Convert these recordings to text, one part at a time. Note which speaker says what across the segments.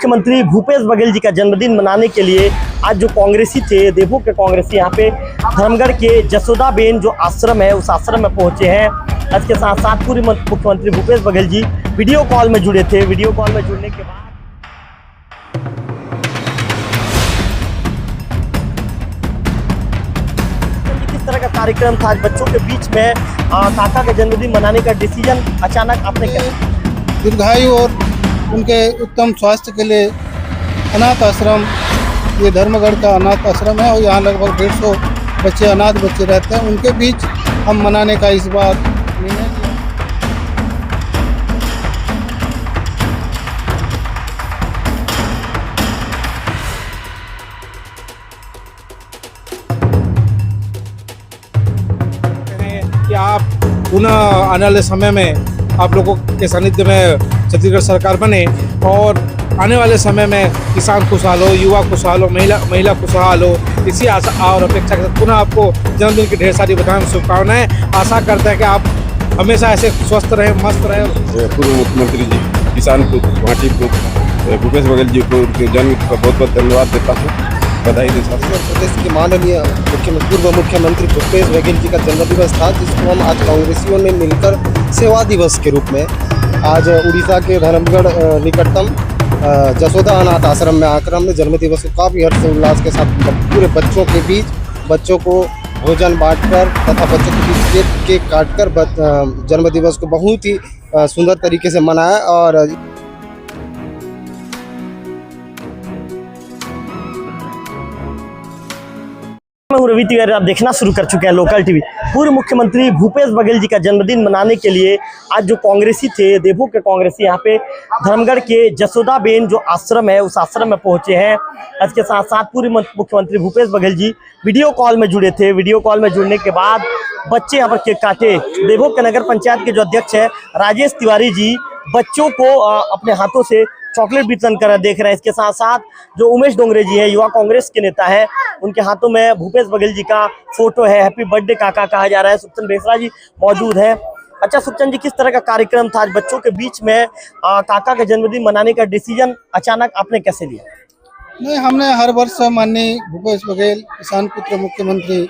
Speaker 1: मुख्यमंत्री भूपेश बघेल जी का जन्मदिन मनाने के लिए आज जो कांग्रेसी थे, देवों के कांग्रेसी यहाँ पे धर्मगढ़ के जसोदाबेन जो आश्रम है उस आश्रम में पहुंचे हैं। इसके साथ साथ पूर्व मुख्यमंत्री भूपेश बघेल जी वीडियो कॉल में जुड़े थे। वीडियो कॉल में जुड़ने के बाद किस तरह का कार्यक्रम था आज बच्चों के बीच में, काका का जन्मदिन मनाने का डिसीजन अचानक आपने क्या?
Speaker 2: दीर्घायु और उनके उत्तम स्वास्थ्य के लिए अनाथ आश्रम, ये धर्मगढ़ का अनाथ आश्रम है और यहाँ लगभग 150 बच्चे अनाथ बच्चे रहते हैं। उनके बीच हम मनाने का इस बार निर्णय लिया।
Speaker 3: कि आप पुनः आने वाले समय में आप लोगों के सानिध्य में छत्तीसगढ़ सरकार बने और आने वाले समय में किसान खुशहाल हो, युवा खुशहाल हो, महिला खुशहाल हो, इसी आशा और अपेक्षा के साथ पुनः आपको जन्मदिन की ढेर सारी बधाई शुभकामनाएं। आशा करते हैं कि आप हमेशा ऐसे स्वस्थ रहें, मस्त रहें।
Speaker 4: पूर्व मुख्यमंत्री जी किसान को घाटी को भूपेश बघेल जी को उनके जन्म का बहुत बहुत धन्यवाद देता हूँ, बधाई देता हूँ।
Speaker 5: प्रदेश के माननीय पूर्व मुख्यमंत्री भूपेश बघेल जी का जन्मदिवस था, जिसको हम आज कांग्रेसियों ने मिलकर सेवा दिवस के रूप में आज उड़ीसा के धर्मगढ़ निकटतम जसोदा अनाथ आश्रम में आकर हमने जन्मदिवस को काफ़ी हर्षोल्लास के साथ पूरे बच्चों के बीच बच्चों को भोजन बांटकर तथा बच्चों के बीच केक काटकर जन्मदिवस को बहुत ही सुंदर तरीके से मनाया। और
Speaker 1: रवि तिवारी आप देखना शुरू कर चुके हैं लोकल टीवी। पूर्व मुख्यमंत्री भूपेश बघेल जी का जन्मदिन मनाने के लिए आज जो कांग्रेसी थे, देवों के कांग्रेसी यहाँ पे धर्मगढ़ के जसोदाबेन जो आश्रम है उस आश्रम में पहुंचे हैं। इसके साथ साथ पूर्व मुख्यमंत्री भूपेश बघेल जी वीडियो कॉल में जुड़े थे। वीडियो कॉल में जुड़ने के बाद बच्चे यहाँ पर केक काटे। देवों के नगर पंचायत के जो अध्यक्ष है राजेश तिवारी जी बच्चों को अपने हाथों से चॉकलेट वितरण कर देख रहे हैं। इसके साथ साथ जो उमेश डोंगरे जी हैं, युवा कांग्रेस के नेता हैं, उनके हाथों में भूपेश बघेल जी का फोटो है। हैप्पी बर्थडे काका कहा जा रहा है। सुखचंद बेसरा जी मौजूद हैं। अच्छा सुखचंद जी, किस तरह का कार्यक्रम था आज बच्चों के बीच में, काका का जन्मदिन मनाने का डिसीजन अचानक आपने कैसे लिया?
Speaker 2: नहीं, हमने हर वर्ष माननीय भूपेश बघेल किसान पुत्र मुख्यमंत्री,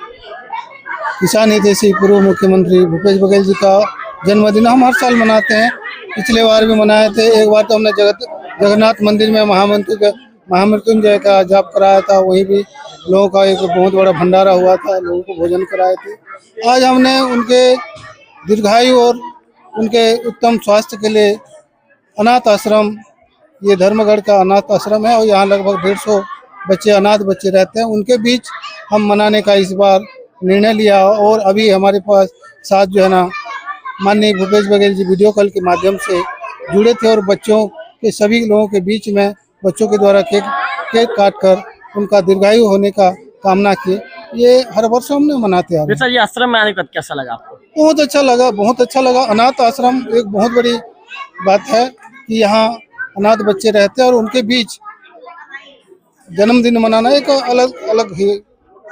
Speaker 2: किसान हितैषी पूर्व मुख्यमंत्री भूपेश बघेल जी का जन्मदिन हम हर साल मनाते हैं। पिछले बार भी मनाए थे। एक बार तो हमने जगन्नाथ मंदिर में महामृत्युंजय का जाप कराया था, वहीं भी लोगों का एक बहुत बड़ा भंडारा हुआ था, लोगों को भोजन कराए थे। आज हमने उनके दीर्घायु और उनके उत्तम स्वास्थ्य के लिए अनाथ आश्रम, ये धर्मगढ़ का अनाथ आश्रम है और यहाँ लगभग 150 बच्चे अनाथ बच्चे रहते हैं। उनके बीच हम मनाने का इस बार निर्णय लिया। और अभी हमारे पास साथ जो है ना माननीय भूपेश बघेल जी वीडियो कॉल के माध्यम से जुड़े थे और बच्चों के सभी लोगों के बीच में बच्चों के द्वारा केक काटकर उनका दीर्घायु होने का कामना की। ये हर वर्ष हमने मनाते हैं।
Speaker 1: जी आश्रम में आने का कैसा लगा आपको?
Speaker 2: बहुत अच्छा लगा, बहुत अच्छा लगा। अनाथ आश्रम एक बहुत बड़ी बात है कि यहाँ अनाथ बच्चे रहते हैं और उनके बीच जन्मदिन मनाना एक अलग अलग ही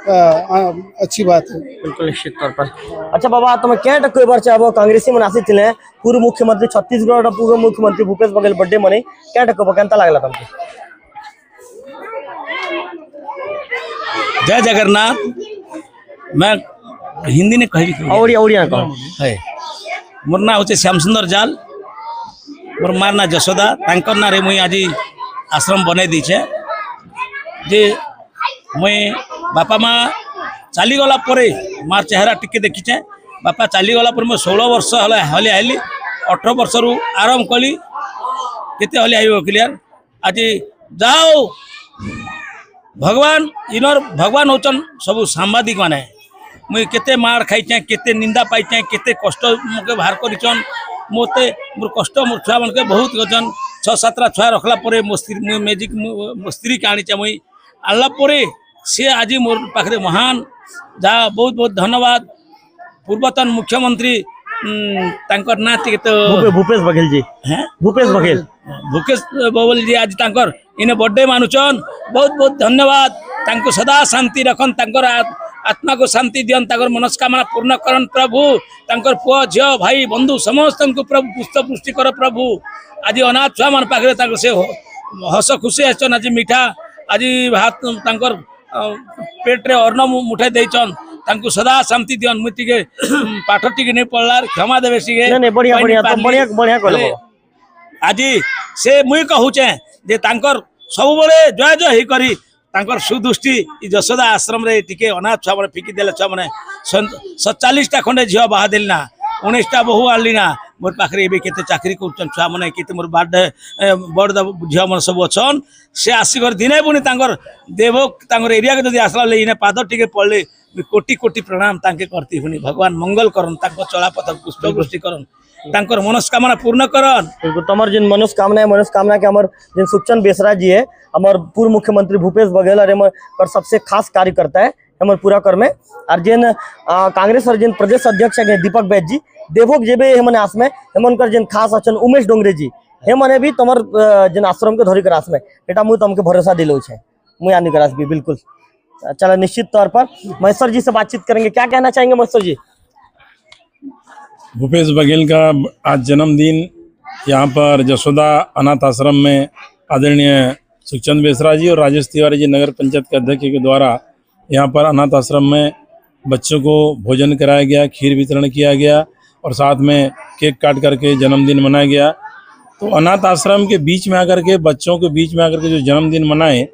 Speaker 2: अच्छी बात है।
Speaker 1: बिल्कुल निश्चित तौर पर। अच्छा बाबा, तुम्हें क्या टक्को बार चाहो कांग्रेसी मनासी थे पूर्व मुख्यमंत्री छत्तीसगढ़ पूर्व मुख्यमंत्री भूपेश बघेल बर्थडे मने क्या टक्को केंता लागला तुमको?
Speaker 6: जय जगन्नाथ। मैं हिंदी ने कही
Speaker 1: ओडिया कहो
Speaker 6: है। मोर ना होचे श्याम सुंदर जाल, मोर मार ना जसोदा, तांकर ना रे मुई आज आश्रम बने दीछे। जे मुई बापा माँ चली गला परे मार चेहरा टिके देखीचे। बापा चली गला पर मैं 16 वर्ष हले आइली, 18 वर्ष रु आरंभ कली केते हले आइबो क्लियर। आज जाओ भगवान इनर भगवान होचन सब सांबादिक माने। मुई केते मार खाइचे, केते निंदा पाइचे, केते कष्ट मके बाहर करिचन। मोते मोर कष्ट मोर छुआ मन के बहुत गजन 6-7 छुआ रखला परे मुई मैजिक स्त्री के आनीचे मुई आला परे से आज मोर पाखे महान जा बहुत बहुत धन्यवाद। पूर्वतन मुख्यमंत्री तांकर ना तो
Speaker 1: भूपेश बघेल जी हैं, भूपेश बघेल जी आज तांकर इने बर्थडे मानुचन। बहुत बहुत धन्यवाद। तांको सदा शांति रखन, तांकर आत्मा को शांति दियन, तांकर मनस्कामना पूर्ण करन प्रभु। तांकर पुआ झियो भाई बंधु समस्त को प्रभु पुष्ट पुष्टि कर प्रभु। आज अनाथ छुआ मान पाखे से
Speaker 6: हस खुशी आसन आज मिठा आज भात तांकर पेट्रे अन्न मुठे देचन तांको सदा शांति दियन मुई टिके पाठ टिके नहीं पढ़लार क्षमा देवे सिगे
Speaker 1: नहीं नहीं बढ़िया बढ़िया तो बढ़िया बढ़िया कहले
Speaker 6: आज से मुई कहूचे जे तांकर सब बळे जय जय ही करी तांकर सुदृष्टि ई जशोदा आश्रम रे टिके अनाथ छुआ माने फिकी देले छुआ माने 47 टा खंडे झियो बाहा देली ना 19 टा बहु आनली ना मोर पाखरे एबे केते चाकरी करछन छुआ माने केते मोर बड़ बड़ झियो मन सब अछन से आसी कर दिने पुनी तांकर देवो तांकर एरिया के जदी आसला ले इने पाद टिके पड़ले कोटि कोटि प्रणाम तांके करती हुनी भगवान मंगल करन तांको चला पथ पुष्पवृष्टि करन तांकर मनोकामना पूर्ण करन।
Speaker 1: बिल्कुल तमर जिन मनोकामना के हमर जिन सुखचंद बेसरा जी है हमार पूर्व मुख्यमंत्री भूपेश बघेल और हमर कर सबसे खास कार्यकर्ता है हमर पूरा कर में और जिन कांग्रेस और जिन प्रदेश अध्यक्ष है दीपक बैद जी देवोक जेबे हमने आस में हमन कर जिन खास अचन उमेश डोंगरे जी हमने भी तमर जिन आश्रम के धोरी करास में बेटा मुझे तुमके भरोसा दिलो छे मुझे आने करास भी बिल्कुल। चलो निश्चित तौर पर महेश्वर जी से बातचीत करेंगे, क्या कहना चाहेंगे महेश्वर जी?
Speaker 7: भूपेश बघेल का आज जन्मदिन यहाँ पर जसोदा अनाथ आश्रम में आदरणीय सुखचंद बेसरा जी और राजेश तिवारी जी नगर पंचायत के अध्यक्ष के द्वारा यहाँ पर अनाथ आश्रम में बच्चों को भोजन कराया गया, खीर वितरण किया गया और साथ में केक काट करके जन्मदिन मनाया गया। तो अनाथ आश्रम के बीच में आकर के बच्चों के बीच में आकर के जो जन्मदिन मनाए,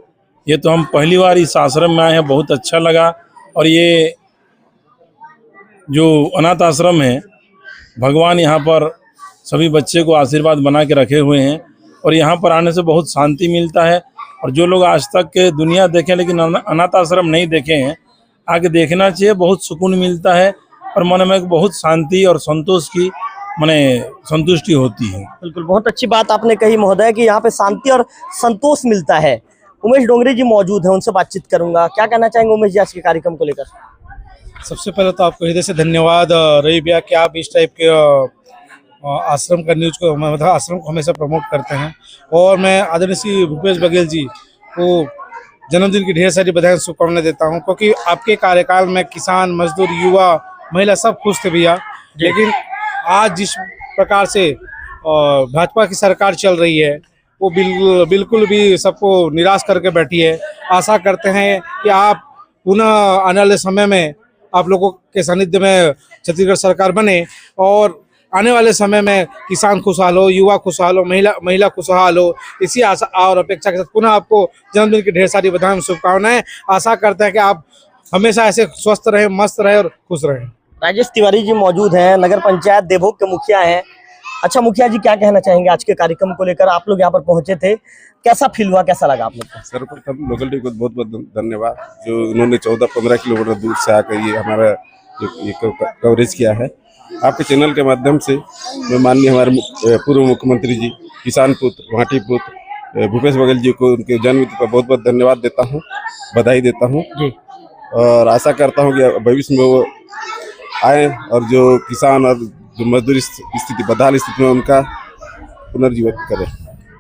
Speaker 7: ये तो हम पहली बार इस आश्रम में आए हैं, बहुत अच्छा लगा। और ये जो अनाथ आश्रम है, भगवान यहाँ पर सभी बच्चे को आशीर्वाद बना के रखे हुए हैं और यहाँ पर आने से बहुत शांति मिलता है। और जो लोग आज तक के दुनिया देखे लेकिन अनाथ आश्रम नहीं देखे हैं, आके देखना चाहिए, बहुत सुकून मिलता है और मन में बहुत शांति और संतोष की संतुष्टि होती है।
Speaker 1: बिल्कुल, बहुत अच्छी बात आपने कही महोदय कि यहाँ पे शांति और संतोष मिलता है। उमेश डोंगरे जी मौजूद हैं, उनसे बातचीत करूंगा। क्या कहना चाहेंगे उमेश जी आज के कार्यक्रम को लेकर?
Speaker 3: सबसे पहले तो आपको हृदय से धन्यवाद रही भैया कि आप इस टाइप के आश्रम का न्यूज को मतलब आश्रम को हमेशा प्रमोट करते हैं। और मैं आदरणीय श्री भूपेश बघेल जी को जन्मदिन की ढेर सारी बधाई शुभकामनाएं देता हूं, क्योंकि आपके कार्यकाल में किसान, मजदूर, युवा, महिला सब खुश थे भैया। लेकिन आज जिस प्रकार से भाजपा की सरकार चल रही है, वो बिल्कुल भी सबको निराश करके बैठी है। आशा करते हैं कि आप पुनः आने वाले समय में आप लोगों के सानिध्य में छत्तीसगढ़ सरकार बने और आने वाले समय में किसान खुशहाल हो, युवा खुशहाल हो, महिला खुशहाल हो। इसी आशा और अपेक्षा के साथ पुनः आपको जन्मदिन की ढेर सारी बधाई शुभकामनाएं। आशा करते हैं कि आप हमेशा ऐसे स्वस्थ रहें, मस्त रहें और खुश रहें।
Speaker 1: राजेश तिवारी जी मौजूद हैं, नगर पंचायत देवभोग के मुखिया हैं। अच्छा मुखिया जी, क्या कहना चाहेंगे आज के कार्यक्रम को लेकर? आप लोग यहाँ पर पहुंचे थे, कैसा फील हुआ, कैसा लगा आप लोग को?
Speaker 4: सर्वप्रथम लोकल टीवी को बहुत बहुत धन्यवाद, जो उन्होंने 14-15 किलोमीटर दूर से आकर ये हमारा ये कवरेज किया है। आपके चैनल के माध्यम से मैं माननीय हमारे पूर्व मुख्यमंत्री जी, किसान पुत्र, माटी पुत्र भूपेश बघेल जी को उनके जन्मदिन पर बहुत बहुत धन्यवाद देता हूँ, बधाई देता हूँ जी। और आशा करता हूँ कि भविष्य में वो आए और जो किसान और जो मजदूरी स्थिति, बदहाल स्थिति में उनका पुनर्जीवन करें।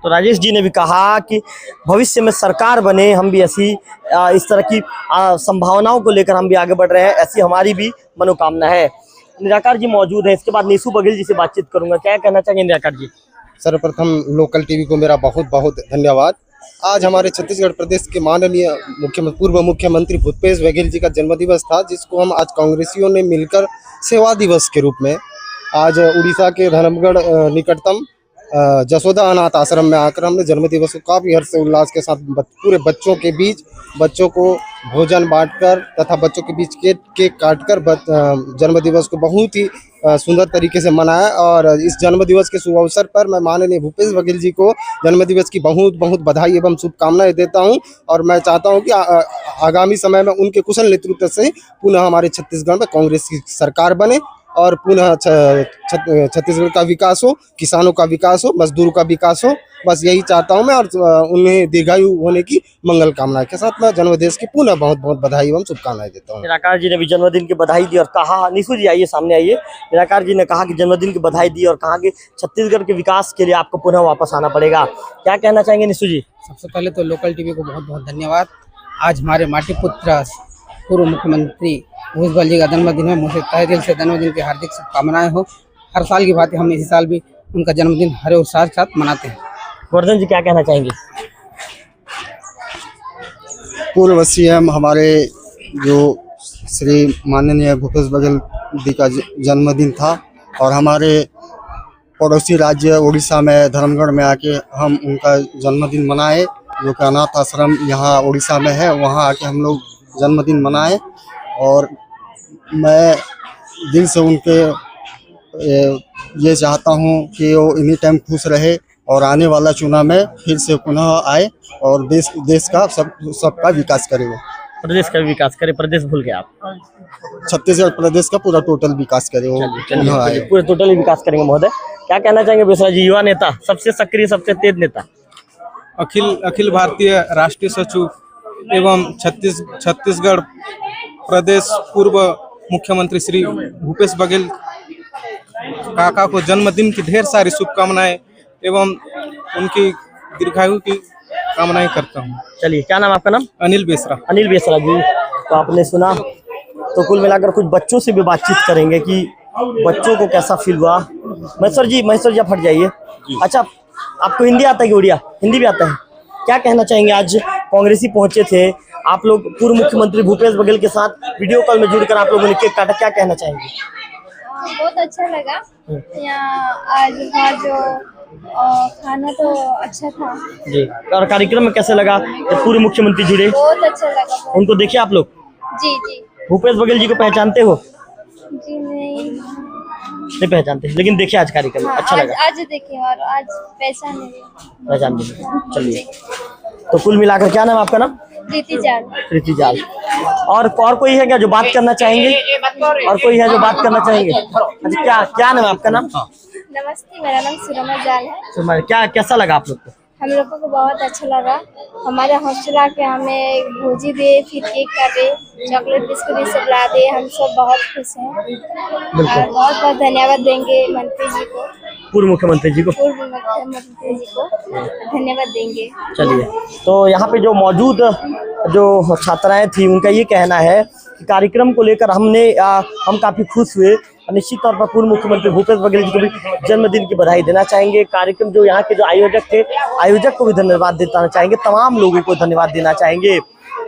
Speaker 1: तो राजेश जी ने भी कहा कि भविष्य में सरकार बने, हम भी ऐसी इस तरह की संभावनाओं को लेकर हम भी आगे बढ़ रहे हैं, ऐसी हमारी भी मनोकामना है। निराकार जी मौजूद है, इसके बाद नीसू बघेल जी से बातचीत करूंगा। क्या कहना चाहेंगे निराकार जी?
Speaker 5: सर्वप्रथम लोकल टीवी को मेरा बहुत बहुत धन्यवाद। आज हमारे छत्तीसगढ़ प्रदेश के माननीय पूर्व मुख्यमंत्री भूपेश बघेल जी का जन्मदिवस था, जिसको हम आज कांग्रेसियों ने मिलकर सेवा दिवस के रूप में आज उड़ीसा के धर्मगढ़ निकटतम जसोदा अनाथ आश्रम में आकर हमने जन्मदिवस को काफ़ी हर्ष उल्लास के साथ पूरे बच्चों के बीच बच्चों को भोजन बांटकर तथा बच्चों के बीच केक काटकर जन्मदिवस को बहुत ही सुंदर तरीके से मनाया। और इस जन्मदिवस के शुभ अवसर पर मैं माननीय भूपेश बघेल जी को जन्मदिवस की बहुत बहुत बधाई एवं शुभकामनाएं देता हूं। और मैं चाहता हूं कि आगामी समय में उनके कुशल नेतृत्व से पुनः हमारे छत्तीसगढ़ में कांग्रेस की सरकार बने और पुनः छत्तीसगढ़ का विकास हो, किसानों का विकास हो, मजदूरों का विकास हो। बस यही चाहता हूं मैं और उन्हें दीर्घायु होने की मंगल कामना के साथ मैं जन्मदिवस की पुनः बहुत बहुत बधाई एवं शुभकामनाएं देता हूं।
Speaker 1: निराकार जी ने भी जन्मदिन की बधाई दी और कहा, निशु जी आइए सामने आइए। निराकार जी ने कहा कि जन्मदिन की बधाई दी और कहा कि छत्तीसगढ़ के विकास के लिए आपको पुनः वापस आना पड़ेगा। क्या कहना चाहेंगे निशु जी?
Speaker 8: सबसे पहले तो लोकल टीवी को बहुत बहुत धन्यवाद। आज हमारे माटी पुत्र पूर्व मुख्यमंत्री भूपेश बघेल जी का जन्मदिन है, मुझे तहे दिल से जन्मदिन की हार्दिक शुभकामनाएं हो। हर साल की बात है, हम इसी साल भी उनका जन्मदिन हरे उत्साह के साथ मनाते हैं।
Speaker 1: गोवर्धन जी क्या कहना चाहेंगे?
Speaker 5: पूर्व सीएम हमारे जो श्री माननीय भूपेश बघेल जी का जन्मदिन था और हमारे पड़ोसी राज्य उड़ीसा में धर्मगढ़ में आके हम उनका जन्मदिन मनाए, जो कि अनाथ आश्रम यहाँ उड़ीसा में है, वहाँ आके हम लोग जन्मदिन मनाए। और मैं दिल से उनके ये चाहता हूँ कि वो एनी टाइम खुश रहे और आने वाला चुनाव में फिर से पुनः आए और देश का सबका विकास करे। वो
Speaker 1: प्रदेश का विकास करे, प्रदेश भूल गए आप,
Speaker 5: छत्तीसगढ़ प्रदेश का पूरा टोटल विकास करे, वो पुनः आए।
Speaker 1: पूरे टोटली विकास करेंगे। महोदय क्या कहना चाहेंगे बेसरा जी, युवा नेता, सबसे सक्रिय सबसे तेज नेता,
Speaker 3: अखिल भारतीय राष्ट्रीय सचिव एवं छत्तीसगढ़ प्रदेश पूर्व मुख्यमंत्री श्री भूपेश बघेल काका को जन्मदिन की ढेर सारी शुभकामनाएं एवं उनकी दीर्घायु की कामनाएं करता हूँ।
Speaker 1: चलिए, क्या नाम आपका? नाम
Speaker 3: अनिल बेसरा।
Speaker 1: अनिल बेसरा जी, तो आपने सुना, तो कुल मिलाकर कुछ बच्चों से भी बातचीत करेंगे कि बच्चों को कैसा फील हुआ। महेश्वर जी आप हट जाइए। अच्छा, आपको हिंदी आता है कि उड़िया? हिंदी भी आता है। क्या कहना चाहेंगे, आज कांग्रेसी पहुंचे थे आप लोग, पूर्व मुख्यमंत्री भूपेश बघेल के साथ वीडियो कॉल में जुड़कर आप लोगों ने केक काटा, क्या कहना चाहेंगे?
Speaker 9: बहुत अच्छा लगा यहाँ आज का जो खाना तो अच्छा था
Speaker 1: जी। और कार्यक्रम में कैसे लगा जब पूर्व मुख्यमंत्री जुड़े?
Speaker 9: बहुत अच्छा लगा।
Speaker 1: उनको देखे आप लोग?
Speaker 9: जी जी।
Speaker 1: भूपेश बघेल जी को पहचानते हो?
Speaker 9: जी नहीं
Speaker 1: पहचानते, लेकिन देखे आज कार्यक्रम में,
Speaker 9: हाँ,
Speaker 1: अच्छा लगा।
Speaker 9: आज देखे और आज
Speaker 1: पहचान। चलिए, तो कुल मिलाकर क्या नाम आपका? नाम प्रीति जाल। और कोई है क्या जो बात करना चाहेंगे? और कोई है जो बात करना चाहेंगे? अच्छा, क्या नाम है आपका? नाम?
Speaker 9: नमस्ते, मेरा नाम सुरमा जाल है।
Speaker 1: क्या कैसा लगा आप लोग को?
Speaker 9: हम लोगों को बहुत अच्छा लगा। हमारे हॉस्टल आके हमें भोजी दे, फिर केक काटे, चॉकलेट बिस्कुट ये सब ला दे, हम सब बहुत खुश हैं और बहुत बहुत धन्यवाद देंगे मंत्री जी को,
Speaker 1: पूर्व मुख्यमंत्री जी को
Speaker 9: धन्यवाद देंगे।
Speaker 1: चलिए, तो यहाँ पे जो मौजूद जो छात्राएं थी उनका ये कहना है कि कार्यक्रम को लेकर हम काफ़ी खुश हुए और निश्चित तौर पर पूर्व मुख्यमंत्री भूपेश बघेल जी को भी जन्मदिन की बधाई देना चाहेंगे। कार्यक्रम जो यहाँ के जो आयोजक थे, आयोजक को भी धन्यवाद देना चाहेंगे, तमाम लोगों को धन्यवाद देना चाहेंगे।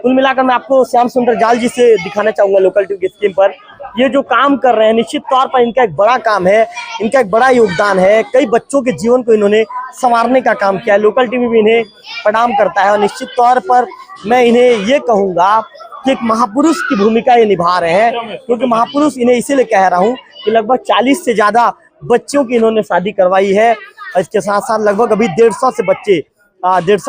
Speaker 1: कुल मिलाकर मैं आपको श्याम सुंदर जाल जी से दिखाना चाहूँगा लोकल टीवी की स्क्रीन पर ये जो काम कर रहे हैं, निश्चित तौर पर इनका एक बड़ा काम है, इनका एक बड़ा योगदान है। कई बच्चों के जीवन को इन्होंने संवारने का काम किया है। लोकल टीवी भी इन्हें प्रणाम करता है और निश्चित तौर पर मैं इन्हें ये कहूँगा कि एक महापुरुष की भूमिका ये निभा रहे हैं, क्योंकि महापुरुष इन्हें इसीलिए कह रहा हूँ कि लगभग 40 से ज़्यादा बच्चों की इन्होंने शादी करवाई है और इसके साथ साथ लगभग अभी 150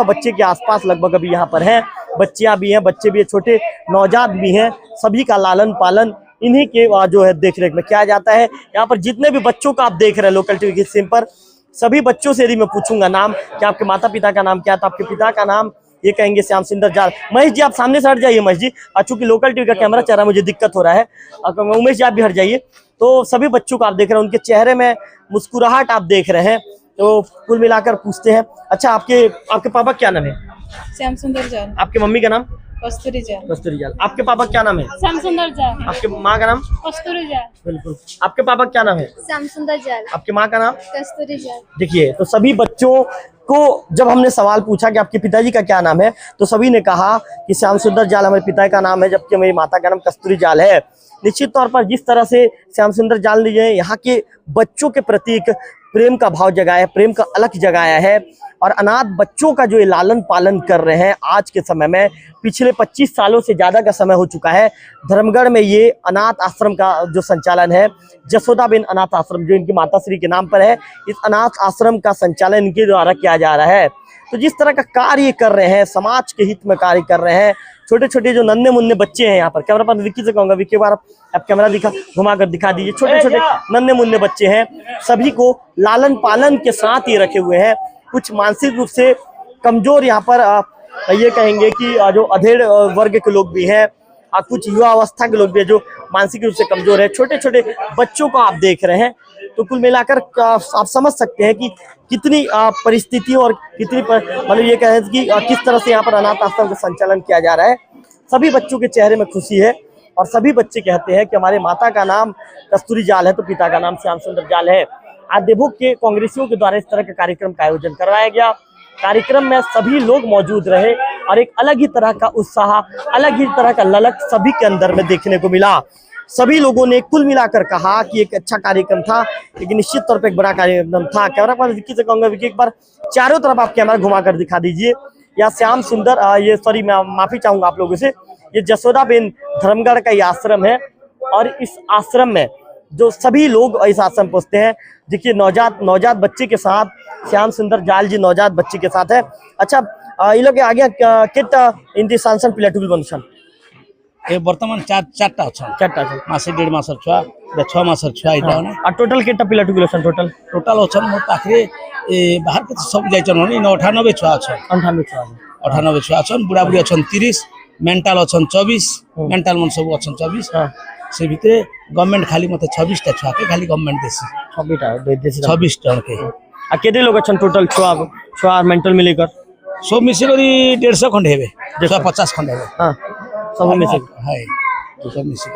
Speaker 1: बच्चे के आसपास लगभग अभी यहाँ पर हैं। बच्चियाँ भी हैं, बच्चे भी हैं, छोटे नवजात भी हैं, सभी का लालन पालन इन्हीं के जो है देख रेख में किया जाता है। यहाँ पर जितने भी बच्चों का आप देख रहे हैं लोकल टीवी की स्क्रीन पर, सभी बच्चों से यदि मैं पूछूंगा नाम, कि आपके माता पिता का नाम क्या था, आपके पिता का नाम, ये कहेंगे श्याम सुंदर जाल। महेश जी आप सामने से हट जाइए। महेश जी, चूंकि लोकल टीवी का कैमरा चल रहा है, मुझे दिक्कत हो रहा है। उमेश जी आप भी हट जाइए। तो सभी बच्चों को आप देख रहे हैं, उनके चेहरे में मुस्कुराहट आप देख रहे हैं। तो कुल मिलाकर पूछते हैं, अच्छा आपके पापा क्या नाम है?
Speaker 9: श्याम सुंदर जाल।
Speaker 1: आपके मम्मी का नाम?
Speaker 9: कस्तूरी जाल।
Speaker 1: आपके पापा क्या नाम है?
Speaker 9: श्याम सुंदर जाल।
Speaker 1: आपके माँ का नाम?
Speaker 9: कस्तूरी जाल।
Speaker 1: बिल्कुल। आपके पापा क्या नाम है?
Speaker 9: श्याम सुंदर जाल।
Speaker 1: आपके माँ का नाम?
Speaker 9: कस्तूरी जाल।
Speaker 1: देखिए, तो सभी बच्चों को जब हमने सवाल पूछा कि आपके पिताजी का क्या नाम है, तो सभी ने कहा कि श्याम सुंदर जाल हमारे पिता का नाम है, जबकि मेरी माता का नाम कस्तूरी जाल है। निश्चित तौर पर जिस तरह से श्याम सुंदर जाल ने यहाँ के बच्चों के प्रति एक प्रेम का भाव जगाया, प्रेम का अलख जगाया है और अनाथ बच्चों का जो ये लालन पालन कर रहे हैं आज के समय में, पिछले 25 सालों से ज़्यादा का समय हो चुका है। धर्मगढ़ में ये अनाथ आश्रम का जो संचालन है, जसोदाबेन अनाथ आश्रम जो इनकी माताश्री के नाम पर है, इस अनाथ आश्रम का संचालन इनके द्वारा किया जा रहा है। तो जिस तरह का कार्य कर रहे हैं, समाज के हित में कार्य कर रहे हैं, छोटे छोटे जो नन्हे मुन्ने बच्चे हैं, यहाँ पर कैमरा पर विक्की से कहूँगा, विक्की बार आप कैमरा घुमाकर दिखा दीजिए। छोटे छोटे नन्हे मुन्ने बच्चे हैं, सभी को लालन पालन के साथ ये रखे हुए हैं। कुछ मानसिक रूप से कमजोर यहाँ पर ये कहेंगे कि जो अधेड़ वर्ग के लोग भी हैं, कुछ युवा अवस्था के लोग भी हैं जो मानसिक रूप से कमजोर है। छोटे छोटे बच्चों को आप देख रहे हैं, तो कुल मिलाकर आप समझ सकते हैं कि कितनी परिस्थितियों और कितनी मतलब ये कहें कि किस तरह से यहाँ पर अनाथ आश्रम का संचालन किया जा रहा है। सभी बच्चों के चेहरे में खुशी है और सभी बच्चे कहते हैं कि हमारे माता का नाम कस्तूरी जाल है तो पिता का नाम श्याम सुंदर जाल है। आज देवभोग के कांग्रेसियों के द्वारा इस तरह के कार्यक्रम का आयोजन करवाया गया कार्यक्रम में सभी लोग मौजूद रहे और एक अलग ही तरह का उत्साह, अलग ही तरह का ललक सभी के अंदर में देखने को मिला। सभी लोगों ने कुल मिलाकर कहा कि एक अच्छा कार्यक्रम था, एक निश्चित तौर पे एक बड़ा कार्यक्रम था। कैमरा पर्सन विक्की से कहूंगा, विक्की एक बार चारों तरफ आप कैमरा घुमा कर दिखा दीजिए। या श्याम सुंदर मैं माफी चाहूंगा आप लोगों से, ये जसोदाबेन धर्मगढ़ का ये आश्रम है और इस आश्रम में जो सभी लोग इस आश्रम पहुंचते हैं, देखिए नवजात बच्चे के साथ श्याम सुंदर जाल जी नवजात बच्चे के साथ है। अच्छा, ये लोग आगे किट इन दी सांसन पिलाटुल बनसन
Speaker 6: ए वर्तमान चारटा अच्छा मासे 1.5 मासर छुआ 6 मासर छुआ इटा ना
Speaker 1: और टोटल किट पिलाटुल बनसन
Speaker 6: टोटल अच्छा मोर पाखरे बाहर के सब जाइछन होनी 98 छुआ अच्छा 98 छुआ अच्छा बुढ़ा बुढ़ी अच्छा 30 मेंटल अच्छा 24 मेंटल मन सब अच्छा 24 से भीतर गवर्नमेंट खाली मते 26 टा छुआ के खाली गवर्नमेंट देसी 26 टन के
Speaker 1: आ केते लोग अच्छा टोटल छुआ मेंटल मिलेकर
Speaker 6: सब मिसे करी 150 खंड हेबे 150 खंड हेबे
Speaker 1: हां सब मिसे
Speaker 6: हाय सब मिसे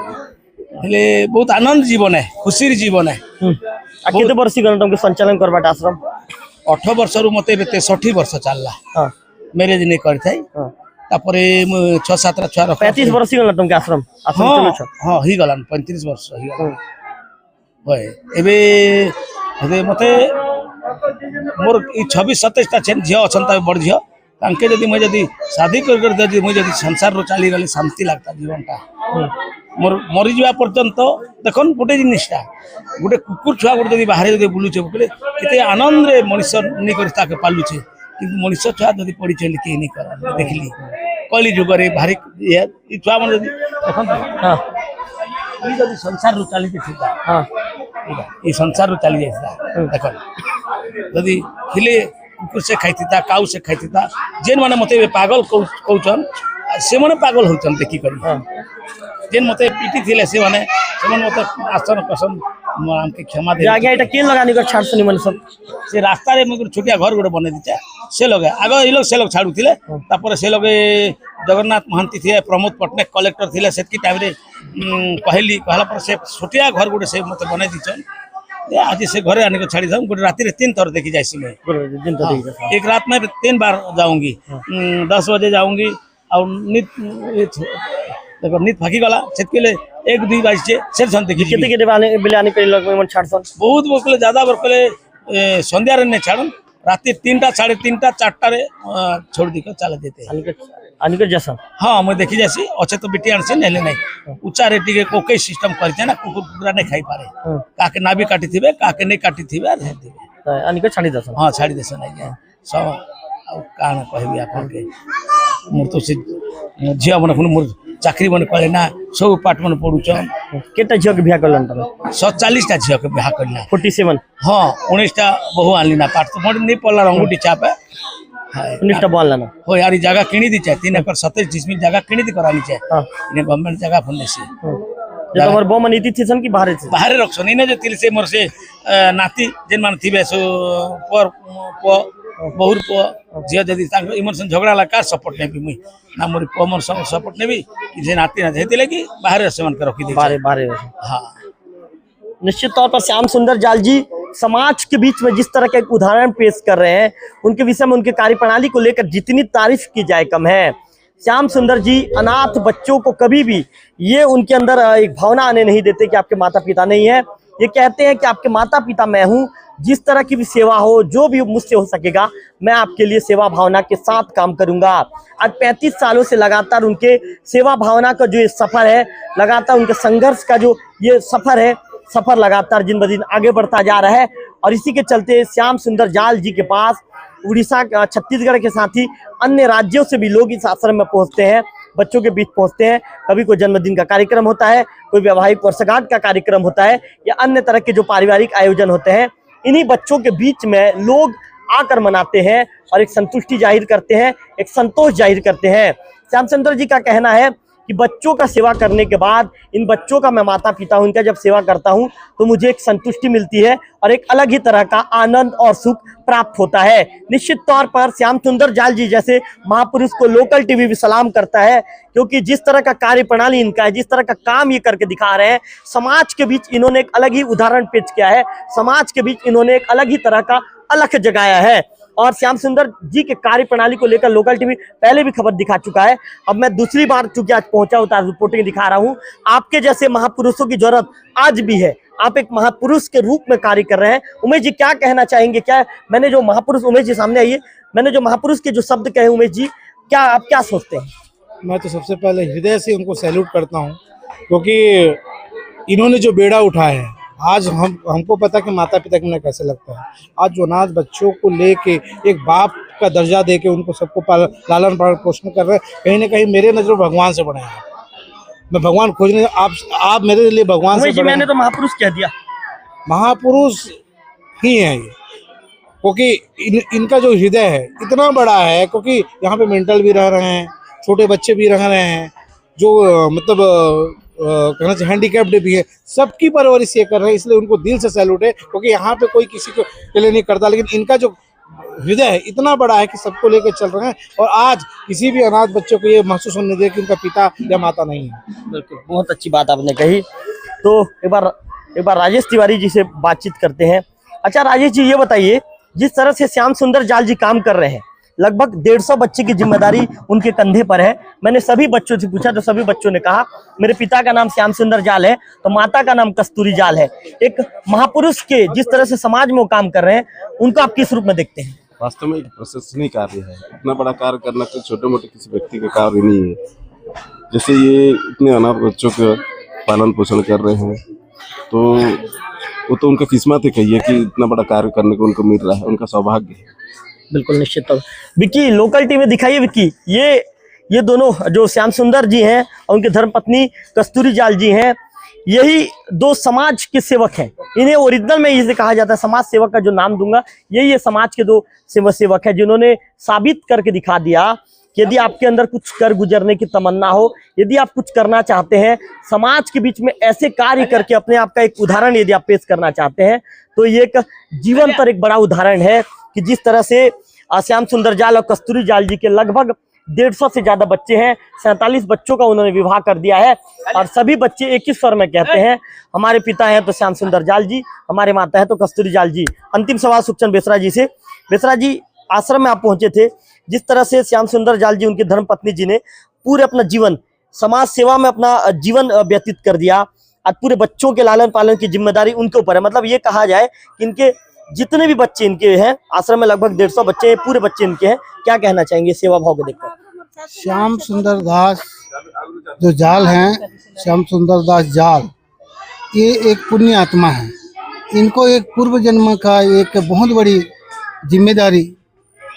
Speaker 6: हेले बहुत आनंद जीवन है, खुशी जीवन है।
Speaker 1: आ केते वर्ष गण तुमके संचालन करबाट आश्रम
Speaker 6: 8 वर्ष रु मते 63 वर्ष चलला। हां मैरिज नहीं करथाई। हां तापरे 6-7 रा छुआ
Speaker 1: 35 वर्ष गण तुमके आश्रम चलो छ।
Speaker 6: हां ही गलन 35 वर्ष ही गलन होय एबे हेबे मते मोर 26-27 ता छन झियो अछन ता बड़ झियो तांके जदी मैं जदी शादी कर जदी मैं जदी संसार रो चली गली शांति लागता जीवनटा मोर मरि जीवा पर्यंत देखन गोटे जिनिसटा गोटे कुकुर छुआ गोटे जदी बाहर जदी बुलुचे बोले केते आनंद रे मनुष्य नि करता के पालुचे किंतु मनुष्य छुआ जदी पड़ी चली के नि कर देखली कली जुग रे भारी ये छुआ मन जदी देखन हां ई जदी संसार रो चली थिता हां ई संसार रो चली जाइता देखन जदी खिले कुकुर से खाइथिता काऊ से खाइथिता जेन माने मते पागल कहउछन से माने पागल होचन देखि करी जेन मते पीटी थिले से माने मते आसन कसम हमके क्षमा दे
Speaker 1: आगे एटा के लगानी कर छाड़ सुनी मन सब
Speaker 6: से रास्ता रे मगर छोटिया घर गोटे बने दिचा से लगे आगे ई लोग से लोग छाड़ुथिले तापर से लगे जगन्नाथ महंती थे, प्रमोद पटनायक कलेक्टर थिले सेतकी टाइम रे कहला पर से छोटिया घर गोटे से मते बने दिचन आज से घरे आने को छाड़ी गोटे राति 3 थर देखी जाइसी मैं एक रात में 3 बार जाऊंगी 10 बजे जाऊंगी और नित फाकी गला सेतके ले 1-2 बजे से सन देखी
Speaker 1: केते केते बेले आने के लोग मन छाड़सन
Speaker 6: बहुत बकले ज्यादा बकले संध्या रे ने छाड़न राति 3टा 3:30 4टा रे छोड़ दी के चला देते
Speaker 1: आनिकर जैसा
Speaker 6: हाँ मैं देखी जासी अच्छे तो बेटी आनसे नेले नहीं ऊंचा रेटी के कोके सिस्टम करते ना कुकुर कुकुरा नहीं खाई पारे काके ना भी काटी थिबे काके नहीं काटी थिबे आ देबे
Speaker 1: आनिकर छाड़ी दसन
Speaker 6: हां छाड़ी देसन नहीं सब कान कहबी आपन के मोर तो से झिया मन अपन मोर चाकरी मन कले ना सब पाठ मन पढुछ
Speaker 1: केटा झिया के बियाह करलन त
Speaker 6: 140 टा झिया के बियाह करला
Speaker 1: 47 हां
Speaker 6: 19 टा बहु आनली ना पाठ तो मोर नहीं पड़ला रंगुटी चाप है
Speaker 1: 19 टा बोल ना
Speaker 6: हो यार जगह किणी दी चाहे 3 एकड़ 27 डिसमिल जगह किणी दी करानी चाहे इने गवर्नमेंट जगह फंदे से
Speaker 1: जे तमर बो मनीति थिसन की बाहर
Speaker 6: रखछन इने जे तिल से मोर से नाती जेन मान थिबे सो पर बहुर पो जे जदी तांग इमोशन झगड़ा ला का सपोर्ट नेबी मुई ना मोर पो मोर सपोर्ट नेबी कि जे नाती ना हेतिले कि बाहर से मन के रखी दे
Speaker 1: बाहर
Speaker 6: हां
Speaker 1: निश्चित तौर पर श्याम सुंदर जाल जी समाज के बीच में जिस तरह का एक उदाहरण पेश कर रहे हैं, उनके विषय में उनके कार्यप्रणाली को लेकर जितनी तारीफ की जाए कम है। श्याम सुंदर जी अनाथ बच्चों को कभी भी ये उनके अंदर एक भावना आने नहीं देते कि आपके माता पिता नहीं है। ये कहते हैं कि आपके माता पिता मैं हूँ, जिस तरह की भी सेवा हो, जो भी मुझसे हो सकेगा मैं आपके लिए सेवा भावना के साथ काम करूंगा। आज 35 सालों से लगातार उनके सेवा भावना का जो ये सफर है, लगातार उनके संघर्ष का जो ये सफर है, सफर लगातार दिन ब दिन आगे बढ़ता जा रहा है। और इसी के चलते श्याम सुंदर जाल जी के पास उड़ीसा, छत्तीसगढ़ के साथ ही अन्य राज्यों से भी लोग इस आश्रम में पहुंचते हैं, बच्चों के बीच पहुंचते हैं। कभी कोई जन्मदिन का कार्यक्रम होता है, कोई वैवाहिक वर्षगांठ का कार्यक्रम होता है, या अन्य तरह के जो पारिवारिक आयोजन होते हैं, इन्हीं बच्चों के बीच में लोग आकर मनाते हैं और एक संतुष्टि जाहिर करते हैं, एक संतोष जाहिर करते हैं। श्याम सुंदर जी का कहना है कि बच्चों का सेवा करने के बाद, इन बच्चों का मैं माता पिता हूं, इनका जब सेवा करता हूं तो मुझे एक संतुष्टि मिलती है और एक अलग ही तरह का आनंद और सुख प्राप्त होता है। निश्चित तौर पर श्याम सुंदर जाल जी जैसे महापुरुष को लोकल टीवी भी सलाम करता है, क्योंकि जिस तरह का कार्य प्रणाली इनका है, जिस तरह का काम ये करके दिखा रहे हैं, समाज के बीच इन्होंने एक अलग ही उदाहरण पेश किया है, समाज के बीच इन्होंने एक अलग ही तरह का अलख जगाया है। और श्याम सुंदर जी के कार्य प्रणाली को लेकर लोकल टीवी पहले भी खबर दिखा चुका है। अब मैं दूसरी बार चूंकि आज पहुंचा हूं, रिपोर्टिंग दिखा रहा हूं। आपके जैसे महापुरुषों की जरूरत आज भी है। आप एक महापुरुष के रूप में कार्य कर रहे हैं। उमेश जी क्या कहना चाहेंगे? क्या मैंने जो महापुरुष, उमेश जी सामने आइए, मैंने जो महापुरुष के जो शब्द कहे उमेश जी, क्या आप क्या सोचते हैं?
Speaker 3: मैं तो सबसे पहले हृदय से उनको सैल्यूट करता हूँ, क्योंकि इन्होंने जो बेड़ा उठाया है, आज हमको पता कि माता पिता के लिए कैसे लगता है। आज जो अनाथ बच्चों को लेके एक बाप का दर्जा दे के उनको सबको लालन पालन पोषण कर रहे हैं, कहीं ना कहीं मेरे नजर भगवान से बने हैं। मैं भगवान खोजने, आप मेरे लिए भगवान से बड़े हैं।
Speaker 1: मैंने तो महापुरुष कह दिया।
Speaker 3: महापुरुष ही हैं ये, क्योंकि इनका जो हृदय है इतना बड़ा है, क्योंकि यहाँ पे मेंटल भी रह रहे हैं, छोटे बच्चे भी रह रहे हैं, जो मतलब कहना चाहिए हैंडीकैप्ड भी है, सबकी परवरिश ये कर रहे हैं। इसलिए उनको दिल से सैल्यूट है, क्योंकि यहाँ पे कोई किसी के लिए नहीं करता, लेकिन इनका जो हृदय है इतना बड़ा है कि सबको लेकर चल रहे हैं। और आज किसी भी अनाथ बच्चों को ये महसूस होने दे कि उनका पिता या माता नहीं है।
Speaker 1: बिल्कुल, बहुत अच्छी बात आपने कही। तो एक बार राजेश तिवारी जी से बातचीत करते हैं। अच्छा राजेश जी, ये बताइए, जिस तरह से श्याम सुंदर जाल जी काम कर रहे हैं, लगभग 150 बच्चे की जिम्मेदारी उनके कंधे पर है। मैंने सभी बच्चों से पूछा तो सभी बच्चों ने कहा मेरे पिता का नाम श्याम सुंदर जाल है तो माता का नाम कस्तूरी जाल है। एक महापुरुष के जिस तरह से समाज में वो काम कर रहे हैं, उनको आप किस रूप में देखते हैं?
Speaker 4: वास्तव में एक प्रशंसनीय कार्य है। इतना बड़ा कार्य करना तो छोटे मोटे किसी व्यक्ति का कार्य नहीं है। जैसे ये इतने अनाथ बच्चों का पालन पोषण कर रहे हैं, तो वो तो उनका किस्मत है कहिए कि इतना बड़ा कार्य करने को उनको मिल रहा है, उनका सौभाग्य है।
Speaker 1: बिल्कुल, निश्चित तौर। विक्की, लोकल टीवी दिखाइए। विक्की, ये दोनों जो श्याम सुंदर जी हैं और उनकी धर्मपत्नी कस्तूरी जाल जी हैं, यही दो समाज के सेवक हैं। इन्हें ओरिजिनल में इसे कहा जाता है, समाज सेवक का जो नाम दूंगा, यही ये समाज के दो सेवक हैं, जिन्होंने साबित करके दिखा दिया कि यदि आपके अंदर कुछ कर गुजरने की तमन्ना हो, यदि आप कुछ करना चाहते हैं, समाज के बीच में ऐसे कार्य करके अपने आप का एक उदाहरण यदि आप पेश करना चाहते हैं, तो ये एक जीवन पर एक बड़ा उदाहरण है कि जिस तरह से श्याम सुंदर जाल और कस्तूरी जाल जी के लगभग 150 से ज्यादा बच्चे हैं। 47 बच्चों का उन्होंने विवाह कर दिया है और सभी बच्चे एक ही स्वर में कहते हैं, हमारे पिता हैं तो श्याम सुंदर जाल जी, हमारे माता है तो कस्तूरी जाल जी। अंतिम सवाल सुखचंद बेसरा जी से। बेसरा जी, आश्रम में आप पहुंचे थे, जिस तरह से श्याम सुंदर जाल जी, उनकी धर्मपत्नी जी ने पूरे अपना जीवन समाज सेवा में अपना जीवन व्यतीत कर दिया। आज पूरे बच्चों के लालन पालन की जिम्मेदारी उनके ऊपर है। मतलब ये कहा जाए कि इनके जितने भी बच्चे इनके हैं, आश्रम में लगभग 150 बच्चे हैं, पूरे बच्चे इनके हैं। क्या कहना चाहेंगे सेवा भाव को देखकर?
Speaker 2: श्याम सुंदर दास जो जाल हैं, श्याम सुंदर दास जाल, ये एक पुण्य आत्मा है। इनको एक पूर्व जन्म का एक बहुत बड़ी जिम्मेदारी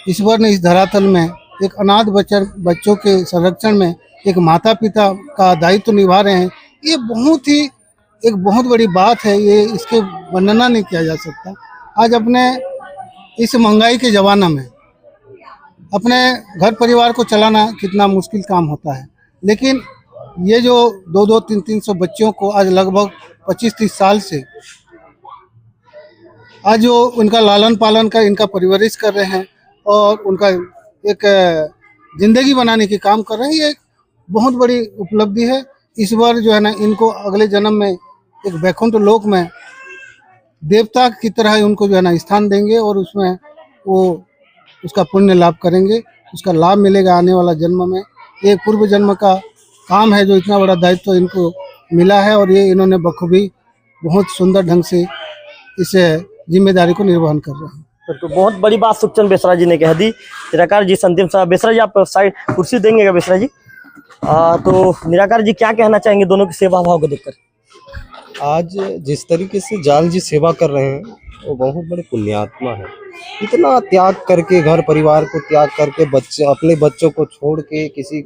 Speaker 2: ईश्वर ने इस धरातल में एक अनाथ बच्चों के संरक्षण में एक माता पिता का दायित्व निभा रहे हैं। ये बहुत ही एक बहुत बड़ी बात है। ये इसके वर्णना नहीं किया जा सकता। आज अपने इस महंगाई के ज़माना में अपने घर परिवार को चलाना कितना मुश्किल काम होता है, लेकिन ये जो 200, 300 बच्चों को आज लगभग 25-30 साल से आज जो उनका लालन पालन कर, इनका परवरिश कर रहे हैं और उनका एक ज़िंदगी बनाने की काम कर रहे हैं, ये एक बहुत बड़ी उपलब्धि है। ईश्वर जो है ना, इनको अगले जन्म में एक वैकुंठ लोक में देवता की तरह उनको जो है ना स्थान देंगे और उसमें वो उसका पुण्य लाभ करेंगे, उसका लाभ मिलेगा आने वाला जन्म में। ये पूर्व जन्म का काम है जो इतना बड़ा दायित्व इनको मिला है और ये इन्होंने बखूबी बहुत सुंदर ढंग से इस जिम्मेदारी को निर्वहन कर रहे हैं।
Speaker 1: तो बहुत बड़ी बात सुखचंद बेसरा जी ने कह दी। निराकार जी, अंतिम साहब, बेसरा जी आप साइड कुर्सी देंगे क्या बेसरा जी? तो निराकार जी क्या कहना चाहेंगे दोनों की सेवा भाव को देखकर?
Speaker 5: आज जिस तरीके से जाल जी सेवा कर रहे हैं वो बहुत बड़े पुण्यात्मा है। इतना त्याग करके, घर परिवार को त्याग करके, अपने बच्चों को छोड़ के किसी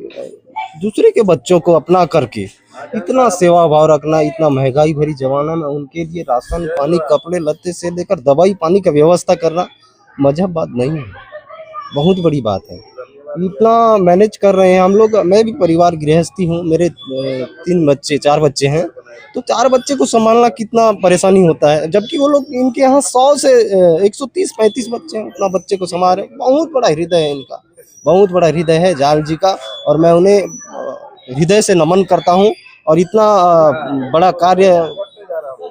Speaker 5: दूसरे के बच्चों को अपना करके इतना सेवा भाव रखना, इतना महंगाई भरी जमाना में उनके लिए राशन पानी, कपड़े लत्ते से लेकर दवाई पानी का व्यवस्था करना मजहब बात नहीं है, बहुत बड़ी बात है। इतना मैनेज कर रहे हैं हम लोग। मैं भी परिवार गृहस्थी हूँ, मेरे 4 बच्चे हैं, तो 4 बच्चे को संभालना कितना परेशानी होता है, जबकि वो लोग इनके यहाँ 100 से 130-135 बच्चे हैं, उतना बच्चे को संभाल रहे। बहुत बड़ा हृदय है इनका, बहुत बड़ा हृदय है जाल जी का, और मैं उन्हें हृदय से नमन करता हूँ। और इतना बड़ा कार्य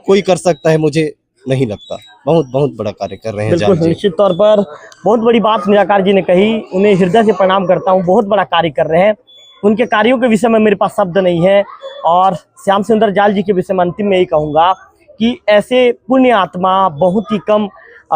Speaker 5: कोई कर सकता है मुझे नहीं लगता। बहुत बहुत बड़ा कार्य कर रहे हैं
Speaker 1: बिल्कुल,
Speaker 5: जाल जी।
Speaker 1: निश्चित तौर पर बहुत बड़ी बात निराकार जी ने कही, उन्हें हृदय से प्रणाम करता हूँ, बहुत बड़ा कार्य कर रहे हैं। उनके कार्यों के विषय में मेरे पास शब्द नहीं है। और श्याम सुंदर जाल जी के विषय में अंतिम में यही कहूँगा कि ऐसे पुण्य आत्मा बहुत ही कम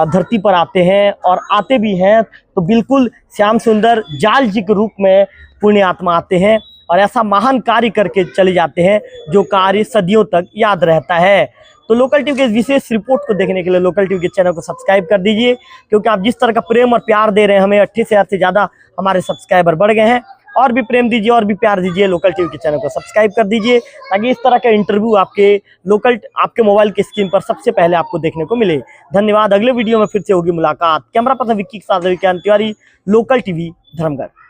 Speaker 1: धरती पर आते हैं, और आते भी हैं तो बिल्कुल श्याम सुंदर जाल जी के रूप में पुण्य आत्मा आते हैं और ऐसा महान कार्य करके चले जाते हैं जो कार्य सदियों तक याद रहता है। तो लोकल टीवी के इस विशेष रिपोर्ट को देखने के लिए लोकल टीवी के चैनल को सब्सक्राइब कर दीजिए, क्योंकि आप जिस तरह का प्रेम और प्यार दे रहे हैं, हमें 28,000 से ज़्यादा हमारे सब्सक्राइबर बढ़ गए हैं। और भी प्रेम दीजिए और भी प्यार दीजिए, लोकल टीवी के चैनल को सब्सक्राइब कर दीजिए, ताकि इस तरह का इंटरव्यू आपके मोबाइल की स्क्रीन पर सबसे पहले आपको देखने को मिले। धन्यवाद। अगले वीडियो में फिर से होगी मुलाकात। कैमरा पर्सन विक्की के साथ रविकांत तिवारी, लोकल टीवी धर्मगढ़।